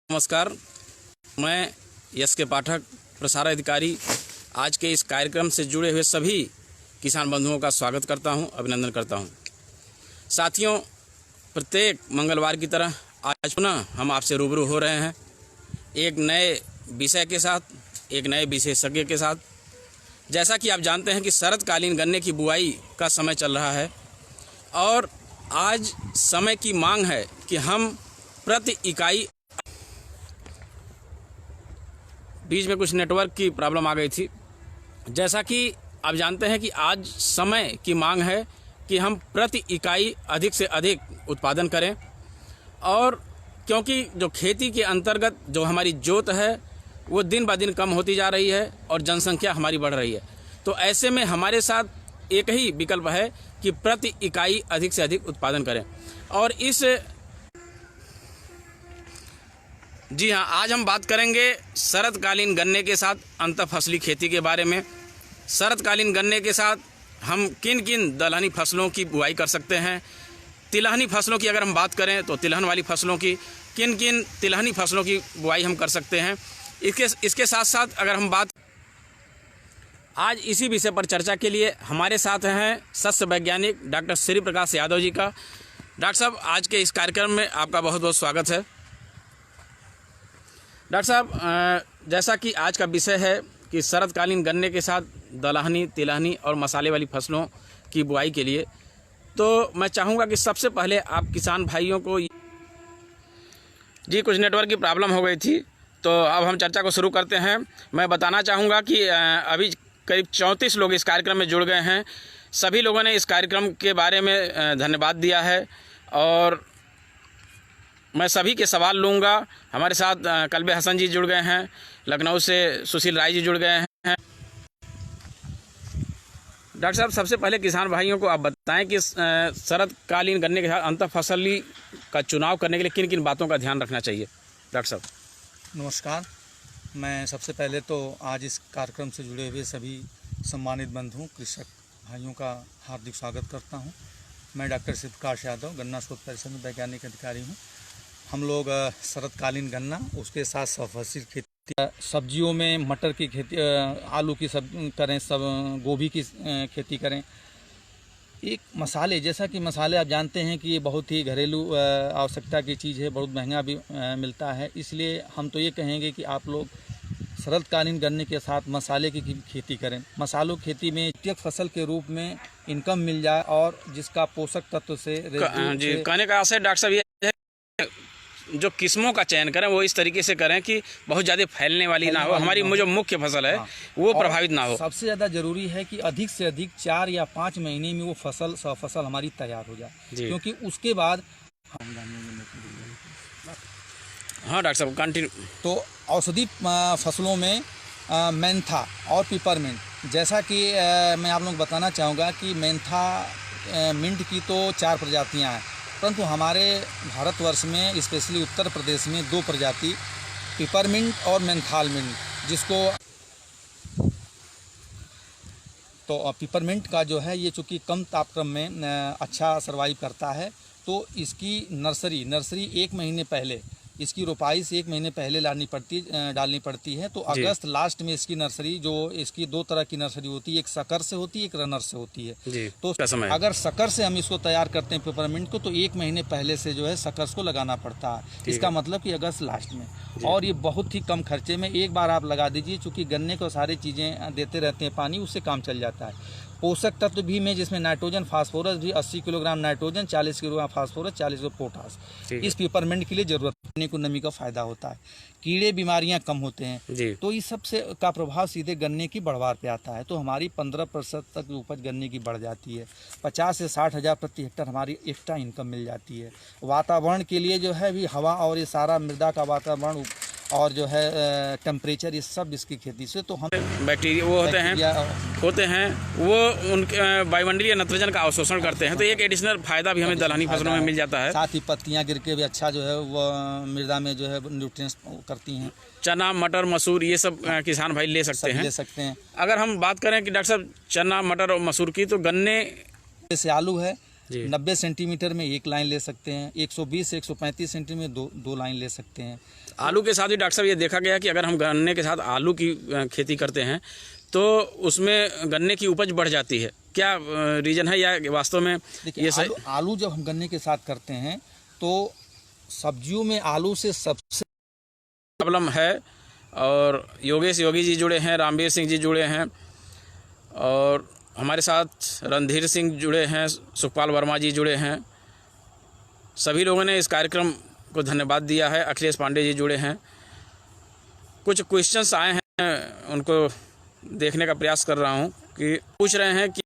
नमस्कार, मैं यस के पाठक, प्रसार अधिकारी। आज के इस कार्यक्रम से जुड़े हुए सभी किसान बंधुओं का स्वागत करता हूं, अभिनंदन करता हूं। साथियों, प्रत्येक मंगलवार की तरह आज पुनः हम आपसे रूबरू हो रहे हैं एक नए विषय के साथ, एक नए विशेषज्ञ के साथ। जैसा कि आप जानते हैं कि शरदकालीन गन्ने की बुआई का समय चल रहा है और आज समय की मांग है कि हम प्रति इकाई, बीच में कुछ नेटवर्क की प्रॉब्लम आ गई थी। जैसा कि आप जानते हैं कि आज समय की मांग है कि हम प्रति इकाई अधिक से अधिक उत्पादन करें, और क्योंकि जो खेती के अंतर्गत जो हमारी जोत है वो दिन ब दिन कम होती जा रही है और जनसंख्या हमारी बढ़ रही है, तो ऐसे में हमारे साथ एक ही विकल्प है कि प्रति इकाई अधिक से अधिक उत्पादन करें। और जी हाँ, आज हम बात करेंगे शरदकालीन गन्ने के साथ अंतःफसली खेती के बारे में। शरदकालीन गन्ने के साथ हम किन किन दलहनी फसलों की बुआई कर सकते हैं। तिलहनी फसलों की अगर हम बात करें तो तिलहन वाली फसलों की किन किन तिलहनी फसलों की बुआई हम कर सकते हैं। इसके साथ साथ अगर हम बात, आज इसी विषय पर चर्चा के लिए हमारे साथ हैं सस्य वैज्ञानिक डॉक्टर श्री प्रकाश यादव जी का। डॉक्टर साहब, आज के इस कार्यक्रम में आपका बहुत बहुत स्वागत है। डॉक्टर साहब, जैसा कि आज का विषय है कि शरदकालीन गन्ने के साथ दलहनी, तिलहनी और मसाले वाली फसलों की बुआई के लिए, तो मैं चाहूँगा कि सबसे पहले आप किसान भाइयों को, जी कुछ नेटवर्क की प्रॉब्लम हो गई थी, तो अब हम चर्चा को शुरू करते हैं। मैं बताना चाहूँगा कि अभी करीब 34 लोग इस कार्यक्रम में जुड़ गए हैं। सभी लोगों ने इस कार्यक्रम के बारे में धन्यवाद दिया है और मैं सभी के सवाल लूँगा। हमारे साथ कल्बे हसन जी जुड़ गए हैं, लखनऊ से सुशील राय जी जुड़ गए हैं। डॉक्टर साहब, सबसे पहले किसान भाइयों को आप बताएं कि शरदकालीन गन्ने के साथ अंतःफसली का चुनाव करने के लिए किन किन बातों का ध्यान रखना चाहिए। डॉक्टर साहब नमस्कार। मैं सबसे पहले तो आज इस कार्यक्रम से जुड़े हुए सभी सम्मानित बंधुओं, कृषक भाइयों का हार्दिक स्वागत करता हूं। मैं डॉक्टर श्री प्रकाश यादव, गन्ना शोध परिषद में वैज्ञानिक अधिकारी हूं। हम लोग शरदकालीन गन्ना, उसके साथ सफसली खेती, सब्जियों में मटर की खेती, आलू की सब करें, सब गोभी की खेती करें। एक मसाले, जैसा कि मसाले आप जानते हैं कि ये बहुत ही घरेलू आवश्यकता की चीज़ है, बहुत महंगा भी मिलता है। इसलिए हम तो ये कहेंगे कि आप लोग शरदकालीन गन्ने के साथ मसाले की खेती करें। मसालों की खेती में प्रत्येक फसल के रूप में इनकम मिल जाए और जिसका पोषक तत्व से कहने का आशय डॉक्टर साहब ये है, जो किस्मों का चयन करें वो इस तरीके से करें कि बहुत ज़्यादा फैलने वाली ना हो, हमारी जो मुख्य फसल है वो प्रभावित ना हो। सबसे ज़्यादा जरूरी है कि अधिक से अधिक 4 या 5 महीने में वो फसल हमारी तैयार हो जाए, क्योंकि उसके बाद हाँ डॉक्टर साहब कंटिन्यू। तो औषधि फसलों में मेंथा और पिपरमिंट, जैसा कि मैं आप लोग बताना चाहूँगा कि मेंथा मिंट की तो 4 प्रजातियाँ हैं, परंतु हमारे भारतवर्ष में स्पेशली उत्तर प्रदेश में 2 प्रजाति पिपरमिंट और मेंथाल मिंट, जिसको तो पिपरमिंट का जो है ये चूँकि कम तापक्रम में अच्छा सर्वाइव करता है, तो इसकी नर्सरी 1 महीने पहले, इसकी रोपाई से 1 महीने पहले डालनी पड़ती है। तो अगस्त लास्ट में इसकी नर्सरी, जो इसकी 2 तरह की नर्सरी होती है, एक सकर से होती है, एक रनर से होती है। तो अगर सकर से हम इसको तैयार करते हैं पेपरमिंट को, तो 1 महीने पहले से जो है सकर्स को लगाना पड़ता है। इसका मतलब कि अगस्त लास्ट में, और ये बहुत ही कम खर्चे में एक बार आप लगा दीजिए, चूँकि गन्ने को सारी चीज़ें देते रहते हैं पानी, उससे काम चल जाता है। पोषक तत्व भी में जिसमें नाइट्रोजन, फास्फोरस भी 80 kilogram nitrogen, 40 kilogram phosphorus, 40 kilo potash इस पेपरमिंट के लिए जरूरत पड़ने को नमी का फायदा होता है। कीड़े बीमारियां कम होते हैं, तो इस सब से का प्रभाव सीधे गन्ने की बढ़वार पे आता है। तो हमारी 15% तक उपज गन्ने की बढ़ जाती है। 50 से 60 हज़ार प्रति हेक्टर हमारी एक्स्ट्रा इनकम मिल जाती है। वातावरण के लिए जो है भी हवा और ये सारा मृदा का वातावरण और जो है टेम्परेचर, ये सब इसकी खेती से, तो हम बैक्टीरिया वो होते हैं वो उनके वायुमंडलीय नाइट्रोजन का अवशोषण करते हैं, तो एक एडिशनल फायदा भी हमें दलहनी फसलों में मिल जाता है। साथ ही पत्तियां गिर के भी अच्छा जो है वो मृदा में जो है न्यूट्रिएंट्स करती हैं। चना, मटर, मसूर ये सब किसान भाई ले सकते हैं। अगर हम बात करें कि डॉक्टर साहब चना, मटर और मसूर की, तो गन्ने जैसे आलू है, जी। 90 सेंटीमीटर में एक लाइन ले सकते हैं, 120 से 135 सेंटीमीटर में दो लाइन ले सकते हैं। आलू के साथ भी डॉक्टर साहब ये देखा गया कि अगर हम गन्ने के साथ आलू की खेती करते हैं तो उसमें गन्ने की उपज बढ़ जाती है। क्या रीज़न है या वास्तव में देखिए, ये सही? आलू जब हम गन्ने के साथ करते हैं तो सब्जियों में आलू से सबसे प्रॉब्लम है। और योगेश योगी जी जुड़े हैं, रामवीर सिंह जी जुड़े हैं, और हमारे साथ रणधीर सिंह जुड़े हैं, सुखपाल वर्मा जी जुड़े हैं। सभी लोगों ने इस कार्यक्रम को धन्यवाद दिया है। अखिलेश पांडे जी जुड़े हैं। कुछ क्वेश्चंस आए हैं, उनको देखने का प्रयास कर रहा हूं कि पूछ रहे हैं कि